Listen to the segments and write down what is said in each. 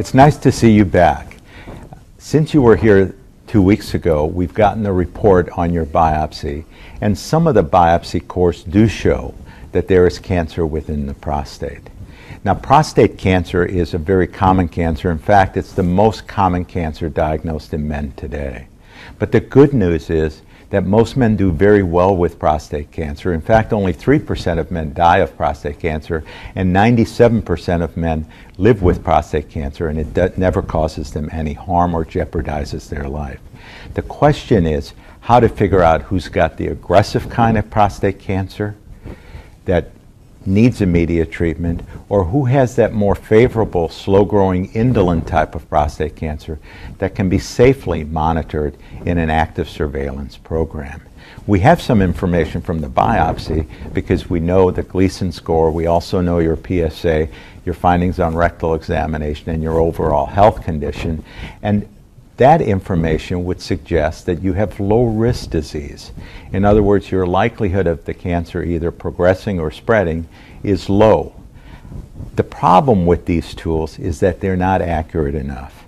It's nice to see you back. Since you were here 2 weeks ago, we've gotten a report on your biopsy, and some of the biopsy cores do show that there is cancer within the prostate. Now, prostate cancer is a very common cancer. In fact, it's the most common cancer diagnosed in men today. But the good news is that most men do very well with prostate cancer. In fact, only 3% of men die of prostate cancer, and 97% of men live with prostate cancer, and it never causes them any harm or jeopardizes their life. The question is how to figure out who's got the aggressive kind of prostate cancer that needs immediate treatment, or who has that more favorable, slow-growing, indolent type of prostate cancer that can be safely monitored in an active surveillance program. We have some information from the biopsy because we know the Gleason score, we also know your PSA, your findings on rectal examination, and your overall health condition, and that information would suggest that you have low-risk disease. In other words, your likelihood of the cancer either progressing or spreading is low. The problem with these tools is that they're not accurate enough.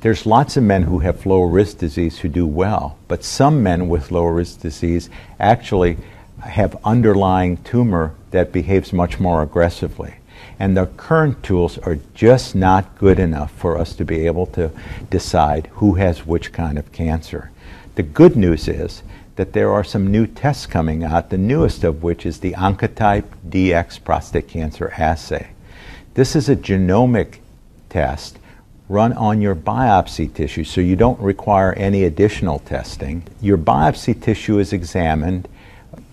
There's lots of men who have low-risk disease who do well, but some men with low-risk disease actually have underlying tumor that behaves much more aggressively. And the current tools are just not good enough for us to be able to decide who has which kind of cancer. The good news is that there are some new tests coming out, the newest of which is the Oncotype DX prostate cancer assay. This is a genomic test run on your biopsy tissue, so you don't require any additional testing. Your biopsy tissue is examined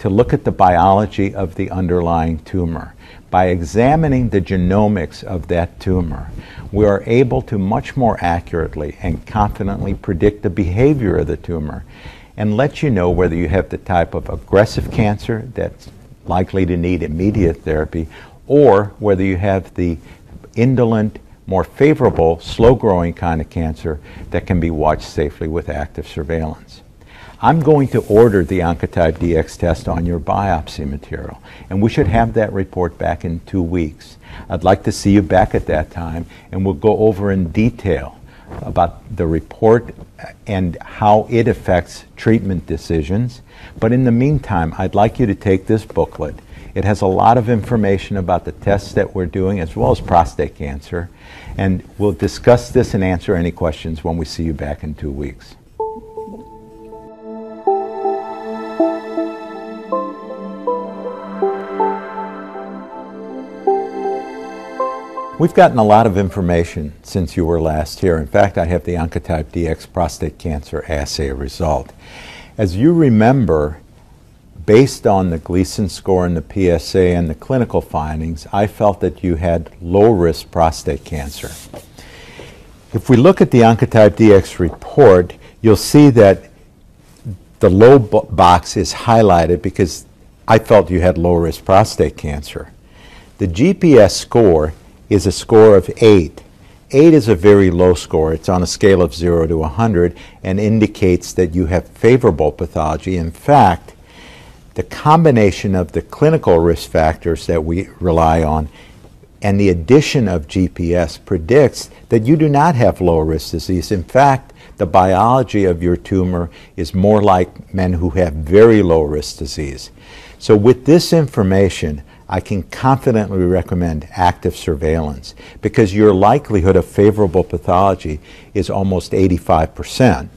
to look at the biology of the underlying tumor. By examining the genomics of that tumor, we are able to much more accurately and confidently predict the behavior of the tumor and let you know whether you have the type of aggressive cancer that's likely to need immediate therapy, or whether you have the indolent, more favorable, slow-growing kind of cancer that can be watched safely with active surveillance. I'm going to order the Oncotype DX test on your biopsy material, and we should have that report back in 2 weeks. I'd like to see you back at that time, and we'll go over in detail about the report and how it affects treatment decisions. But in the meantime, I'd like you to take this booklet. It has a lot of information about the tests that we're doing as well as prostate cancer, and we'll discuss this and answer any questions when we see you back in 2 weeks. We've gotten a lot of information since you were last here. In fact, I have the Oncotype DX prostate cancer assay result. As you remember, based on the Gleason score and the PSA and the clinical findings, I felt that you had low-risk prostate cancer. If we look at the Oncotype DX report, you'll see that the low box is highlighted because I felt you had low-risk prostate cancer. The GPS score is a score of 8. 8 is a very low score. It's on a scale of 0 to 100 and indicates that you have favorable pathology. In fact, the combination of the clinical risk factors that we rely on and the addition of GPS predicts that you do not have low-risk disease. In fact, the biology of your tumor is more like men who have very low-risk disease. So with this information, I can confidently recommend active surveillance because your likelihood of favorable pathology is almost 85%.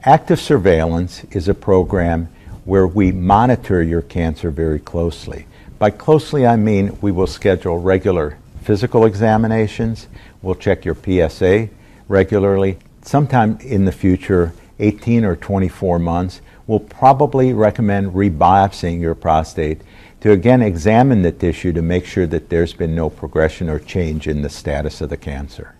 Active surveillance is a program where we monitor your cancer very closely. By closely, I mean we will schedule regular physical examinations, we'll check your PSA regularly. Sometime in the future, 18 or 24 months, we'll probably recommend rebiopsying your prostate to again examine the tissue to make sure that there's been no progression or change in the status of the cancer.